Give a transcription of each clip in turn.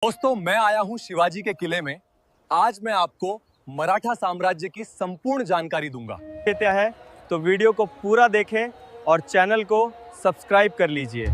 दोस्तों, मैं आया हूं शिवाजी के किले में। आज मैं आपको मराठा साम्राज्य की संपूर्ण जानकारी दूंगा। देता है तो वीडियो को पूरा देखें और चैनल को सब्सक्राइब कर लीजिए।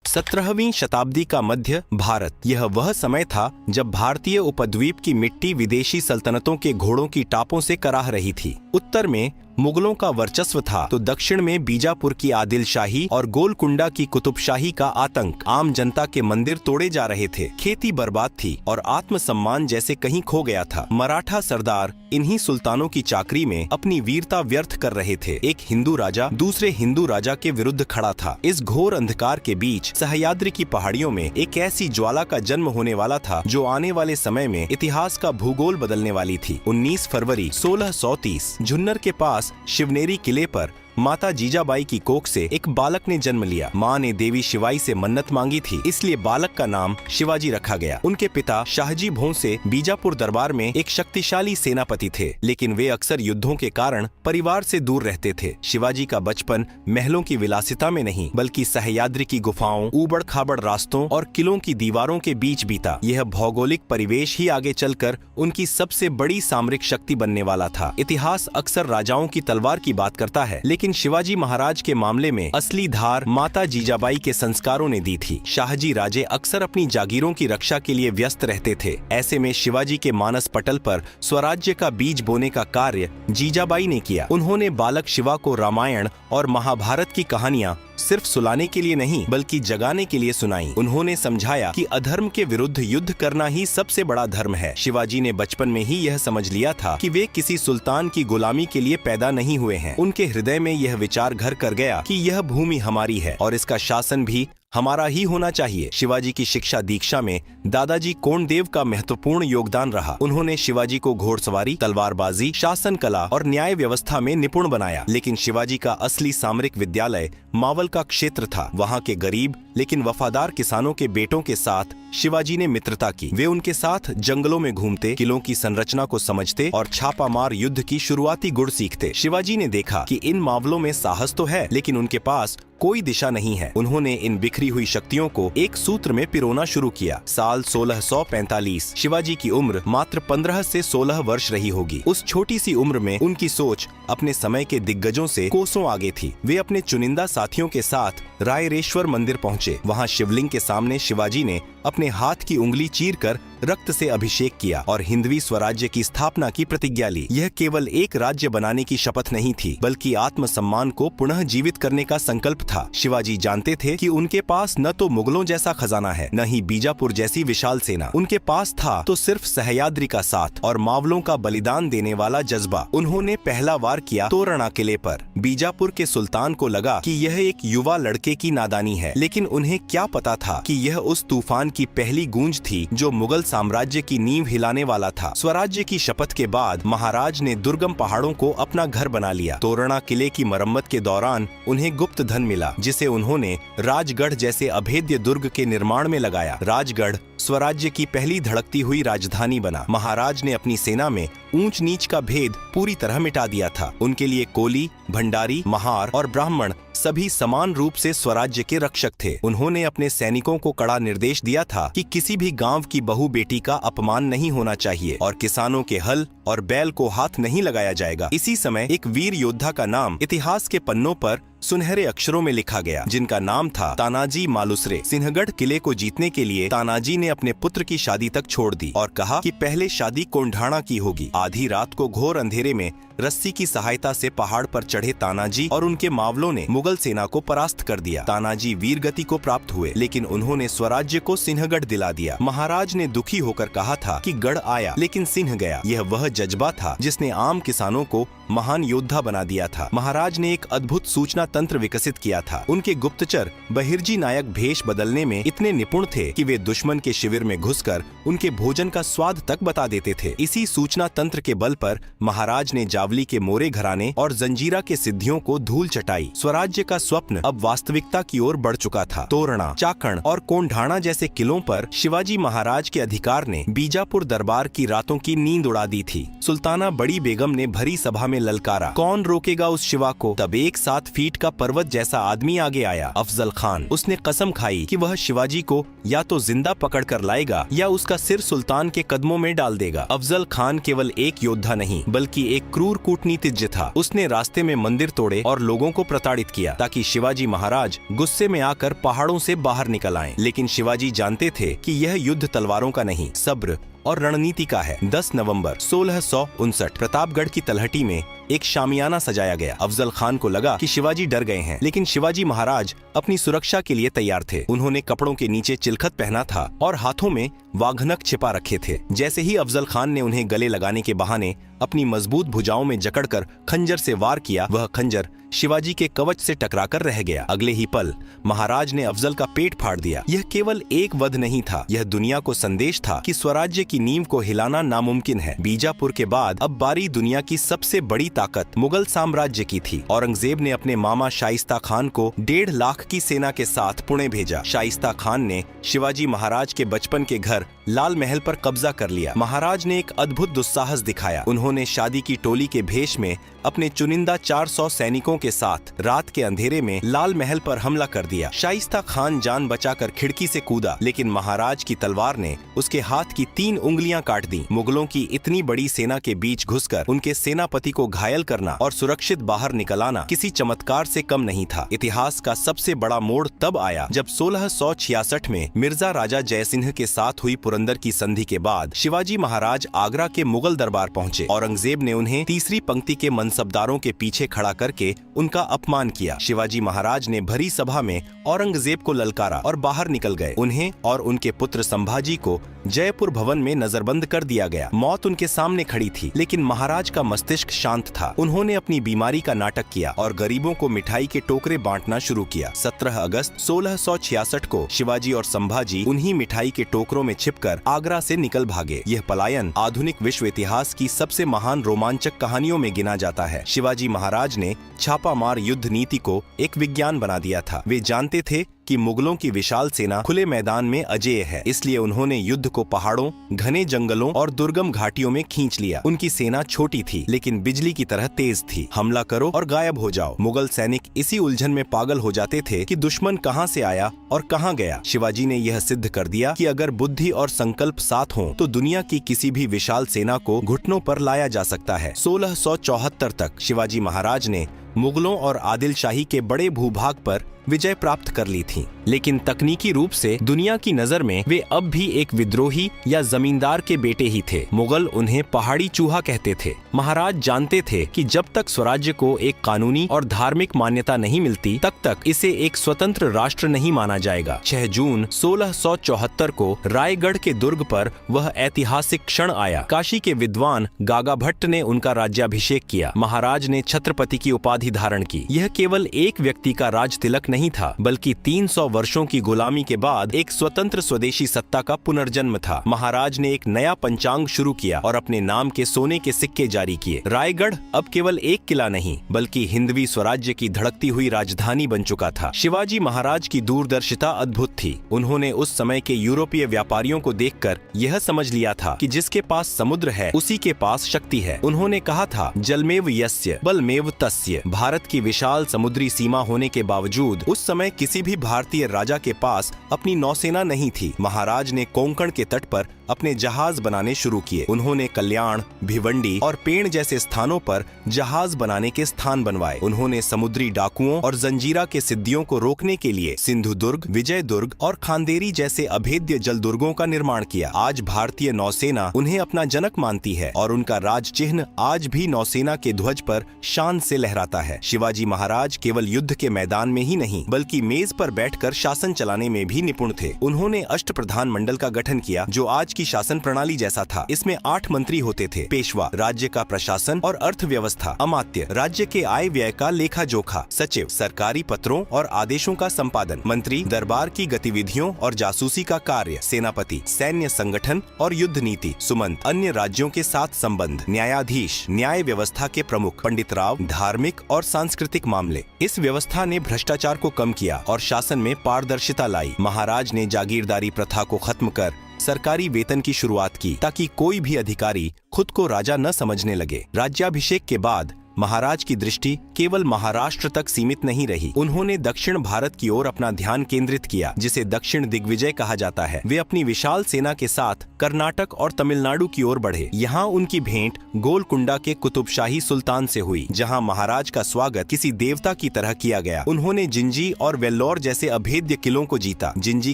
17वीं शताब्दी का मध्य भारत, यह वह समय था जब भारतीय उपद्वीप की मिट्टी विदेशी सल्तनतों के घोड़ों की टापों से कराह रही थी। उत्तर में मुगलों का वर्चस्व था तो दक्षिण में बीजापुर की आदिलशाही और गोलकुंडा की कुतुबशाही का आतंक। आम जनता के मंदिर तोड़े जा रहे थे, खेती बर्बाद थी और आत्मसम्मान जैसे कहीं खो गया था। मराठा सरदार इन्हीं सुल्तानों की चाकरी में अपनी वीरता व्यर्थ कर रहे थे। एक हिंदू राजा दूसरे हिंदू राजा के विरुद्ध खड़ा था। इस घोर अंधकार के बीच सह्याद्री की पहाड़ियों में एक ऐसी ज्वाला का जन्म होने वाला था जो आने वाले समय में इतिहास का भूगोल बदलने वाली थी। 19 फरवरी 1630 झुन्नर के पास शिवनेरी किले पर माता जीजाबाई की कोख से एक बालक ने जन्म लिया। माँ ने देवी शिवाई से मन्नत मांगी थी, इसलिए बालक का नाम शिवाजी रखा गया। उनके पिता शाहजी भोंसले बीजापुर दरबार में एक शक्तिशाली सेनापति थे, लेकिन वे अक्सर युद्धों के कारण परिवार से दूर रहते थे। शिवाजी का बचपन महलों की विलासिता में नहीं बल्कि सह्याद्री की गुफाओं, ऊबड़ खाबड़ रास्तों और किलों की दीवारों के बीच बीता। यह भौगोलिक परिवेश ही आगे चलकर उनकी सबसे बड़ी सामरिक शक्ति बनने वाला था। इतिहास अक्सर राजाओं की तलवार की बात करता है, लेकिन शिवाजी महाराज के मामले में असली धार माता जीजाबाई के संस्कारों ने दी थी। शाहजी राजे अक्सर अपनी जागीरों की रक्षा के लिए व्यस्त रहते थे। ऐसे में शिवाजी के मानस पटल पर स्वराज्य का बीज बोने का कार्य जीजाबाई ने किया। उन्होंने बालक शिवा को रामायण और महाभारत की कहानियां सिर्फ सुलाने के लिए नहीं बल्कि जगाने के लिए सुनाई। उन्होंने समझाया कि अधर्म के विरुद्ध युद्ध करना ही सबसे बड़ा धर्म है। शिवाजी ने बचपन में ही यह समझ लिया था कि वे किसी सुल्तान की गुलामी के लिए पैदा नहीं हुए हैं। उनके हृदय में यह विचार घर कर गया कि यह भूमि हमारी है और इसका शासन भी हमारा ही होना चाहिए। शिवाजी की शिक्षा दीक्षा में दादाजी कोंडदेव का महत्वपूर्ण योगदान रहा। उन्होंने शिवाजी को घोड़सवारी, तलवारबाजी, शासन कला और न्याय व्यवस्था में निपुण बनाया। लेकिन शिवाजी का असली सामरिक विद्यालय मावल का क्षेत्र था। वहाँ के गरीब लेकिन वफादार किसानों के बेटों के साथ शिवाजी ने मित्रता की। वे उनके साथ जंगलों में घूमते, किलों की संरचना को समझते और छापामार युद्ध की शुरुआती गुण सीखते। शिवाजी ने देखा कि इन मावलों में साहस तो है, लेकिन उनके पास कोई दिशा नहीं है। उन्होंने इन बिखरी हुई शक्तियों को एक सूत्र में पिरोना शुरू किया। साल 1645। शिवाजी की उम्र मात्र 15 से 16 वर्ष रही होगी। उस छोटी सी उम्र में उनकी सोच अपने समय के दिग्गजों से कोसों आगे थी। वे अपने चुनिंदा साथियों के साथ रायरेश्वर मंदिर पहुंचे। वहां शिवलिंग के सामने शिवाजी ने अपने हाथ की उंगली चीरकर रक्त से अभिषेक किया और हिंदवी स्वराज्य की स्थापना की प्रतिज्ञा ली। यह केवल एक राज्य बनाने की शपथ नहीं थी बल्कि आत्मसम्मान को पुनः जीवित करने का संकल्प था। शिवाजी जानते थे कि उनके पास न तो मुगलों जैसा खजाना है, न ही बीजापुर जैसी विशाल सेना। उनके पास था तो सिर्फ सह्याद्री का साथ और मावलों का बलिदान देने वाला जज्बा। उन्होंने पहला वार किया तोरणा किले पर। बीजापुर के सुल्तान को लगा कि यह एक युवा लड़के की नादानी है, लेकिन उन्हें क्या पता था कि यह उस तूफान की पहली गूंज थी जो मुगल साम्राज्य की नींव हिलाने वाला था। स्वराज्य की शपथ के बाद महाराज ने दुर्गम पहाड़ों को अपना घर बना लिया। तोरणा किले की मरम्मत के दौरान उन्हें गुप्त धन मिला, जिसे उन्होंने राजगढ़ जैसे अभेद्य दुर्ग के निर्माण में लगाया। राजगढ़ स्वराज्य की पहली धड़कती हुई राजधानी बना। महाराज ने अपनी सेना में ऊंच नीच का भेद पूरी तरह मिटा दिया था। उनके लिए कोली, भंडारी, महार और ब्राह्मण सभी समान रूप से स्वराज्य के रक्षक थे। उन्होंने अपने सैनिकों को कड़ा निर्देश दिया था कि किसी भी गांव की बहू बेटी का अपमान नहीं होना चाहिए और किसानों के हल और बैल को हाथ नहीं लगाया जाएगा। इसी समय एक वीर योद्धा का नाम इतिहास के पन्नों पर सुनहरे अक्षरों में लिखा गया, जिनका नाम था तानाजी मालुसरे। सिंहगढ़ किले को जीतने के लिए तानाजी ने अपने पुत्र की शादी तक छोड़ दी और कहा कि पहले शादी कोंढाणा की होगी। आधी रात को घोर अंधेरे में रस्सी की सहायता से पहाड़ पर चढ़े तानाजी और उनके मावलों ने मुगल सेना को परास्त कर दिया। तानाजी वीर गति को प्राप्त हुए, लेकिन उन्होंने स्वराज्य को सिंहगढ़ दिला दिया। महाराज ने दुखी होकर कहा था कि गढ़ आया लेकिन सिंह गया। यह वह जज्बा था जिसने आम किसानों को महान योद्धा बना दिया था। महाराज ने एक अद्भुत सूचना तंत्र विकसित किया था। उनके गुप्तचर बहिर्जी नायक भेष बदलने में इतने निपुण थे कि वे दुश्मन के शिविर में घुसकर उनके भोजन का स्वाद तक बता देते थे। इसी सूचना तंत्र के बल पर महाराज ने जावली के मोरे घराने और जंजीरा के सिद्धियों को धूल चटाई। स्वराज्य का स्वप्न अब वास्तविकता की ओर बढ़ चुका था। तोरणा, चाकण और कोंढाणा जैसे किलों पर शिवाजी महाराज के अधिकार ने बीजापुर दरबार की रातों की नींद उड़ा दी थी। सुल्ताना बड़ी बेगम ने भरी सभा में ललकारा, कौन रोकेगा उस शिवा को। तब एक साथ फीट का पर्वत जैसा आदमी आगे आया, अफजल खान। उसने कसम खाई कि वह शिवाजी को या तो जिंदा पकड़ कर लाएगा या उसका सिर सुल्तान के कदमों में डाल देगा। अफजल खान केवल एक योद्धा नहीं बल्कि एक क्रूर कूटनीतिज्ञ था। उसने रास्ते में मंदिर तोड़े और लोगों को प्रताड़ित किया ताकि शिवाजी महाराज गुस्से में आकर पहाड़ों से बाहर निकल आएं। लेकिन शिवाजी जानते थे कि यह युद्ध तलवारों का नहीं, सब्र और रणनीति का है। 10 नवंबर 1659 प्रतापगढ़ की तलहटी में एक शामियाना सजाया गया। अफजल खान को लगा कि शिवाजी डर गए हैं, लेकिन शिवाजी महाराज अपनी सुरक्षा के लिए तैयार थे। उन्होंने कपड़ों के नीचे चिलखत पहना था और हाथों में वाघनक छिपा रखे थे। जैसे ही अफजल खान ने उन्हें गले लगाने के बहाने अपनी मजबूत भुजाओं में जकड़कर खंजर से वार किया, वह खंजर शिवाजी के कवच से टकराकर रह गया। अगले ही पल महाराज ने अफजल का पेट फाड़ दिया। यह केवल एक वध नहीं था, यह दुनिया को संदेश था कि स्वराज्य की नींव को हिलाना नामुमकिन है। बीजापुर के बाद अब बारी दुनिया की सबसे बड़ी ताकत मुगल साम्राज्य की थी। औरंगजेब ने अपने मामा शाइस्ता खान को 1.5 लाख की सेना के साथ पुणे भेजा। शाइस्ता खान ने शिवाजी महाराज के बचपन के घर लाल महल पर कब्जा कर लिया। महाराज ने एक अद्भुत दुस्साहस दिखाया। उन्होंने शादी की टोली के भेष में अपने चुनिंदा 400 सैनिकों के साथ रात के अंधेरे में लाल महल पर हमला कर दिया। शाइस्ता खान जान बचाकर खिड़की से कूदा, लेकिन महाराज की तलवार ने उसके हाथ की 3 उंगलियां काट दी। मुगलों की इतनी बड़ी सेना के बीच घुसकर उनके सेनापति को घायल करना और सुरक्षित बाहर निकल आना किसी चमत्कार से कम नहीं था। इतिहास का सबसे बड़ा मोड़ तब आया जब 1666 में मिर्जा राजा जयसिंह के साथ हुई पुरंदर की संधि के बाद शिवाजी महाराज आगरा के मुगल दरबार पहुंचे। औरंगजेब ने उन्हें तीसरी पंक्ति के मनसबदारों के पीछे खड़ा करके उनका अपमान किया। शिवाजी महाराज ने भरी सभा में औरंगजेब को ललकारा और बाहर निकल गए। उन्हें और उनके पुत्र संभाजी को जयपुर भवन में नजरबंद कर दिया गया। मौत उनके सामने खड़ी थी, लेकिन महाराज का मस्तिष्क शांत था। उन्होंने अपनी बीमारी का नाटक किया और गरीबों को मिठाई के टोकरे बांटना शुरू किया। 17 अगस्त 1666 को शिवाजी और संभाजी उन्हीं मिठाई के टोकरों में छिपकर आगरा से निकल भागे। यह पलायन आधुनिक विश्व इतिहास की सबसे महान रोमांचक कहानियों में गिना जाता है। शिवाजी महाराज ने छापामार युद्ध नीति को एक विज्ञान बना दिया था। वे जानते थे कि मुगलों की विशाल सेना खुले मैदान में अजेय है, इसलिए उन्होंने युद्ध को पहाड़ों, घने जंगलों और दुर्गम घाटियों में खींच लिया। उनकी सेना छोटी थी, लेकिन बिजली की तरह तेज थी। हमला करो और गायब हो जाओ। मुगल सैनिक इसी उलझन में पागल हो जाते थे कि दुश्मन कहां से आया और कहां गया। शिवाजी ने यह सिद्ध कर दिया कि अगर बुद्धि और संकल्प साथ हों, तो दुनिया की किसी भी विशाल सेना को घुटनों पर लाया जा सकता है। 1674 तक शिवाजी महाराज ने मुगलों और आदिल शाही के बड़े भूभाग पर विजय प्राप्त कर ली थी, लेकिन तकनीकी रूप से दुनिया की नजर में वे अब भी एक विद्रोही या जमींदार के बेटे ही थे। मुगल उन्हें पहाड़ी चूहा कहते थे। महाराज जानते थे कि जब तक स्वराज्य को एक कानूनी और धार्मिक मान्यता नहीं मिलती, तब तक इसे एक स्वतंत्र राष्ट्र नहीं माना जाएगा। 6 जून 1674 को रायगढ़ के दुर्ग पर वह ऐतिहासिक क्षण आया। काशी के विद्वान गागा भट्ट ने उनका राज्याभिषेक किया। महाराज ने छत्रपति की उपाधि धारण की। यह केवल एक व्यक्ति का राज तिलक नहीं था, बल्कि 300 वर्षों की गुलामी के बाद एक स्वतंत्र स्वदेशी सत्ता का पुनर्जन्म था। महाराज ने एक नया पंचांग शुरू किया और अपने नाम के सोने के सिक्के जारी किए। रायगढ़ अब केवल एक किला नहीं, बल्कि हिंदवी स्वराज्य की धड़कती हुई राजधानी बन चुका था। शिवाजी महाराज की दूरदर्शिता अद्भुत थी। उन्होंने उस समय के यूरोपीय व्यापारियों को देखकर यह समझ लिया था कि जिसके पास समुद्र है, उसी के पास शक्ति है। उन्होंने कहा था, जलमेव यस्य बलमेव तस्य। भारत की विशाल समुद्री सीमा होने के बावजूद उस समय किसी भी भारतीय राजा के पास अपनी नौसेना नहीं थी। महाराज ने कोंकण के तट पर अपने जहाज बनाने शुरू किए। उन्होंने कल्याण, भिवंडी और पेण जैसे स्थानों पर जहाज बनाने के स्थान बनवाए। उन्होंने समुद्री डाकुओं और जंजीरा के सिद्धियों को रोकने के लिए सिंधुदुर्ग, विजयदुर्ग और खांदेरी जैसे अभेद्य जलदुर्गों का निर्माण किया। आज भारतीय नौसेना उन्हें अपना जनक मानती है और उनका राज चिन्ह आज भी नौसेना के ध्वज पर शान से लहराता है। शिवाजी महाराज केवल युद्ध के मैदान में ही नहीं, बल्कि मेज पर बैठकर शासन चलाने में भी निपुण थे। उन्होंने अष्टप्रधान मंडल का गठन किया, जो आज की शासन प्रणाली जैसा था। इसमें 8 मंत्री होते थे। पेशवा राज्य का प्रशासन और अर्थव्यवस्था, अमात्य राज्य के आय व्यय का लेखा जोखा, सचिव सरकारी पत्रों और आदेशों का संपादन, मंत्री दरबार की गतिविधियों और जासूसी का कार्य, सेनापति सैन्य संगठन और युद्ध नीति, सुमंत अन्य राज्यों के साथ संबंध, न्यायाधीश न्याय व्यवस्था के प्रमुख, पंडित राव धार्मिक और सांस्कृतिक मामले। इस व्यवस्था ने भ्रष्टाचार को कम किया और शासन में पारदर्शिता लाई। महाराज ने जागीरदारी प्रथा को खत्म कर सरकारी वेतन की शुरुआत की, ताकि कोई भी अधिकारी खुद को राजा न समझने लगे। राज्याभिषेक के बाद महाराज की दृष्टि केवल महाराष्ट्र तक सीमित नहीं रही। उन्होंने दक्षिण भारत की ओर अपना ध्यान केंद्रित किया, जिसे दक्षिण दिग्विजय कहा जाता है। वे अपनी विशाल सेना के साथ कर्नाटक और तमिलनाडु की ओर बढ़े। यहाँ उनकी भेंट गोलकुंडा के कुतुबशाही सुल्तान से हुई, जहाँ महाराज का स्वागत किसी देवता की तरह किया गया। उन्होंने जिंजी और वेल्लोर जैसे अभेद्य किलों को जीता। जिंजी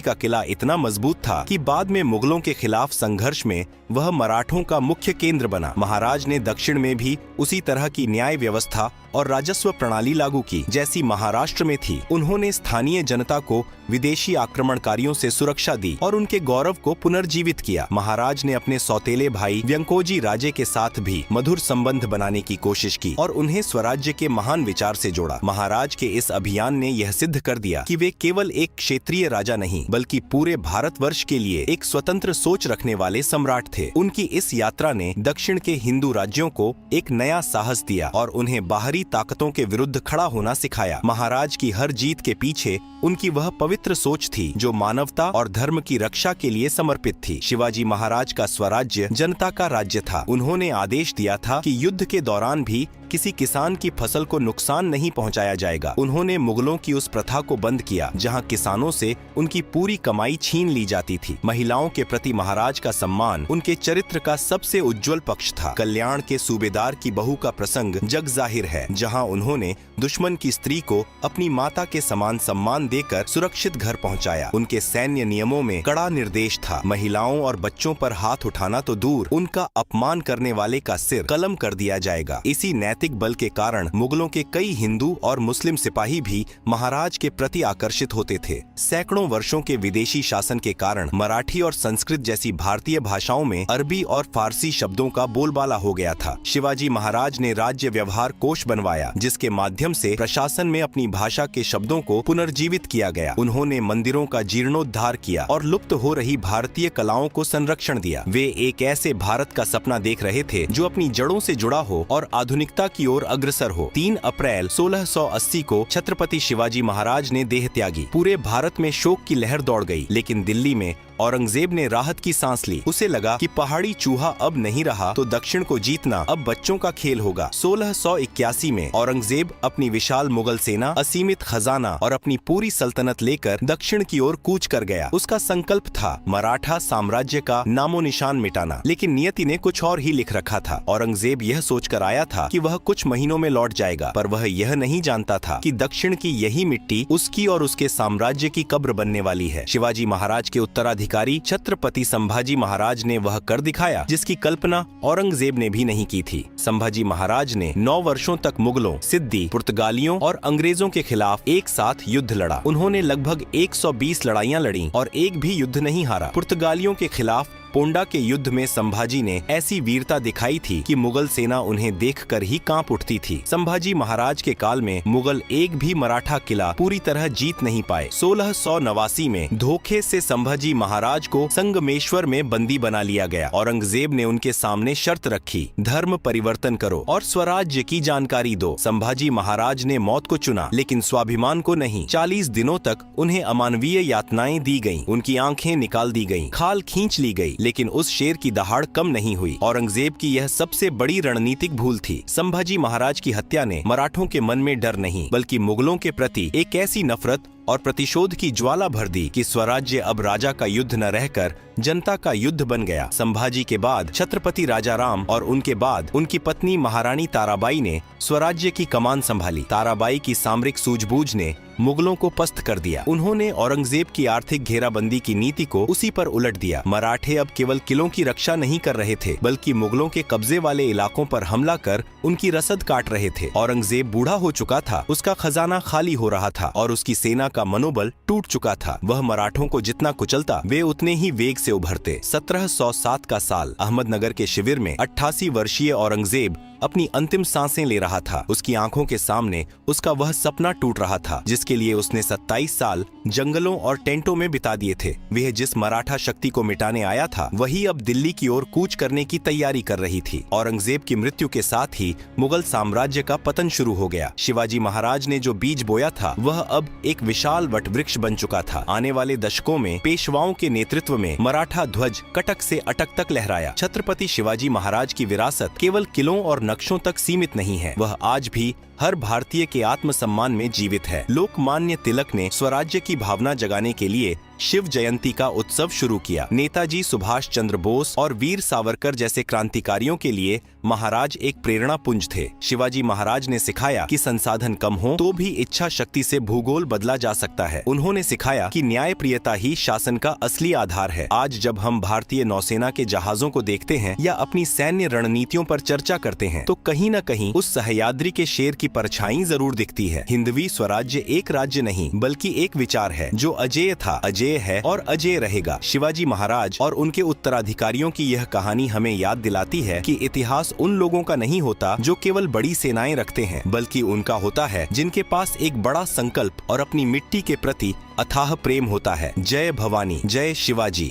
का किला इतना मजबूत था कि बाद में मुगलों के खिलाफ संघर्ष में वह मराठों का मुख्य केंद्र बना। महाराज ने दक्षिण में भी उसी तरह की न्याय व्यवस्था और राजस्व प्रणाली लागू की जैसी महाराष्ट्र में थी। उन्होंने स्थानीय जनता को विदेशी आक्रमणकारियों से सुरक्षा दी और उनके गौरव को पुनर्जीवित किया। महाराज ने अपने सौतेले भाई व्यंकोजी राजे के साथ भी मधुर संबंध बनाने की कोशिश की और उन्हें स्वराज्य के महान विचार से जोड़ा। महाराज के इस अभियान ने यह सिद्ध कर दिया कि वे केवल एक क्षेत्रीय राजा नहीं, बल्कि पूरे भारतवर्ष के लिए एक स्वतंत्र सोच रखने वाले सम्राट थे। उनकी इस यात्रा ने दक्षिण के हिंदू राज्यों को एक नया साहस दिया और उन्हें बाहरी ताकतों के विरुद्ध खड़ा होना सिखाया। महाराज की हर जीत के पीछे उनकी वह पवित्र सोच थी जो मानवता और धर्म की रक्षा के लिए समर्पित थी। शिवाजी महाराज का स्वराज्य जनता का राज्य था। उन्होंने आदेश दिया था कि युद्ध के दौरान भी किसी किसान की फसल को नुकसान नहीं पहुंचाया जाएगा। उन्होंने मुगलों की उस प्रथा को बंद किया जहां किसानों से उनकी पूरी कमाई छीन ली जाती थी। महिलाओं के प्रति महाराज का सम्मान उनके चरित्र का सबसे उज्जवल पक्ष था। कल्याण के सूबेदार की बहू का प्रसंग जग जाहिर है, जहां उन्होंने दुश्मन की स्त्री को अपनी माता के समान सम्मान देकर सुरक्षित घर पहुंचाया। उनके सैन्य नियमों में कड़ा निर्देश था। महिलाओं और बच्चों पर हाथ उठाना तो दूर, उनका अपमान करने वाले का सिर कलम कर दिया जाएगा। इसी नैतिक बल के कारण मुगलों के कई हिंदू और मुस्लिम सिपाही भी महाराज के प्रति आकर्षित होते थे। सैकड़ों वर्षों के विदेशी शासन के कारण मराठी और संस्कृत जैसी भारतीय भाषाओं में अरबी और फारसी शब्दों का बोलबाला हो गया था। शिवाजी महाराज ने राज्य व्यवहार कोश बनवाया, जिसके माध्यम से प्रशासन में अपनी भाषा के शब्दों को पुनर्जीवित किया गया। उन्होंने मंदिरों का जीर्णोद्धार किया और लुप्त हो रही भारतीय कलाओं को संरक्षण दिया। वे एक ऐसे भारत का सपना देख रहे थे जो अपनी जड़ों से जुड़ा हो और आधुनिकता की ओर अग्रसर हो। 3 अप्रैल 1680 को छत्रपति शिवाजी महाराज ने देह त्यागी। पूरे भारत में शोक की लहर दौड़ गई, लेकिन दिल्ली में औरंगजेब ने राहत की सांस ली। उसे लगा कि पहाड़ी चूहा अब नहीं रहा तो दक्षिण को जीतना अब बच्चों का खेल होगा। 1681 में औरंगजेब अपनी विशाल मुगल सेना, असीमित खजाना और अपनी पूरी सल्तनत लेकर दक्षिण की ओर कूच कर गया। उसका संकल्प था मराठा साम्राज्य का नामो निशान मिटाना, लेकिन नियति ने कुछ और ही लिख रखा था। औरंगजेब यह सोचकर आया था कि वह कुछ महीनों में लौट जाएगा, पर वह यह नहीं जानता था कि दक्षिण की यही मिट्टी उसकी और उसके साम्राज्य की कब्र बनने वाली है। शिवाजी महाराज के उत्तराधिकारी छत्रपति संभाजी महाराज ने वह कर दिखाया जिसकी कल्पना औरंगजेब ने भी नहीं की थी। संभाजी महाराज ने 9 वर्षों तक मुगलों, सिद्दी, पुर्तगालियों और अंग्रेजों के खिलाफ एक साथ युद्ध लड़ा। उन्होंने लगभग 120 लड़ाइयां लड़ी और एक भी युद्ध नहीं हारा। पुर्तगालियों के खिलाफ पोंडा के युद्ध में संभाजी ने ऐसी वीरता दिखाई थी कि मुगल सेना उन्हें देखकर ही कांप उठती थी। संभाजी महाराज के काल में मुगल एक भी मराठा किला पूरी तरह जीत नहीं पाए। 1689 में धोखे से संभाजी महाराज को संगमेश्वर में बंदी बना लिया गया। औरंगजेब ने उनके सामने शर्त रखी, धर्म परिवर्तन करो और स्वराज्य की जानकारी दो। संभाजी महाराज ने मौत को चुना, लेकिन स्वाभिमान को नहीं। 40 दिनों तक उन्हें अमानवीय यातनाएं दी गईं, उनकी आंखें निकाल दी गईं, खाल खींच ली गई, लेकिन उस शेर की दहाड़ कम नहीं हुई। औरंगजेब की यह सबसे बड़ी रणनीतिक भूल थी। संभाजी महाराज की हत्या ने मराठों के मन में डर नहीं, बल्कि मुगलों के प्रति एक ऐसी नफरत और प्रतिशोध की ज्वाला भर दी कि स्वराज्य अब राजा का युद्ध न रहकर जनता का युद्ध बन गया। संभाजी के बाद छत्रपति राजाराम और उनके बाद उनकी पत्नी महारानी ताराबाई ने स्वराज्य की कमान संभाली। ताराबाई की सामरिक सूझबूझ ने मुगलों को पस्त कर दिया। उन्होंने औरंगजेब की आर्थिक घेराबंदी की नीति को उसी पर उलट दिया। मराठे अब केवल किलों की रक्षा नहीं कर रहे थे, बल्कि मुगलों के कब्जे वाले इलाकों पर हमला कर उनकी रसद काट रहे थे। औरंगजेब बूढ़ा हो चुका था, उसका खजाना खाली हो रहा था और उसकी सेना का मनोबल टूट चुका था। वह मराठों को जितना कुचलता, वे उतने ही वेग से उभरते। 1707 का साल, अहमदनगर के शिविर में 88 वर्षीय औरंगजेब अपनी अंतिम सांसें ले रहा था। उसकी आंखों के सामने उसका वह सपना टूट रहा था जिसके लिए उसने 27 साल जंगलों और टेंटों में बिता दिए थे। वह जिस मराठा शक्ति को मिटाने आया था, वही अब दिल्ली की ओर कूच करने की तैयारी कर रही थी। औरंगजेब की मृत्यु के साथ ही मुगल साम्राज्य का पतन शुरू हो गया। शिवाजी महाराज ने जो बीज बोया था, वह अब एक विशाल वटवृक्ष बन चुका था। आने वाले दशकों में पेशवाओं के नेतृत्व में मराठा ध्वज कटक से अटक तक लहराया। छत्रपति शिवाजी महाराज की विरासत केवल किलों और नक्शों तक सीमित नहीं है, वह आज भी हर भारतीय के आत्मसम्मान में जीवित है। लोकमान्य तिलक ने स्वराज्य की भावना जगाने के लिए शिव जयंती का उत्सव शुरू किया। नेताजी सुभाष चंद्र बोस और वीर सावरकर जैसे क्रांतिकारियों के लिए महाराज एक प्रेरणा पुंज थे। शिवाजी महाराज ने सिखाया कि संसाधन कम हो तो भी इच्छा शक्ति से भूगोल बदला जा सकता है। उन्होंने सिखाया कि न्यायप्रियता ही शासन का असली आधार है। आज जब हम भारतीय नौसेना के जहाजों को देखते हैं या अपनी सैन्य रणनीतियों पर चर्चा करते हैं तो कहीं न कहीं उस सह्याद्री के शेर की परछाई जरूर दिखती है। हिंदवी स्वराज्य एक राज्य नहीं बल्कि एक विचार है जो अजेय था, अजेय है और अजेय रहेगा। शिवाजी महाराज और उनके उत्तराधिकारियों की यह कहानी हमें याद दिलाती है कि इतिहास उन लोगों का नहीं होता जो केवल बड़ी सेनाएं रखते हैं, बल्कि उनका होता है जिनके पास एक बड़ा संकल्प और अपनी मिट्टी के प्रति अथाह प्रेम होता है। जय भवानी, जय शिवाजी।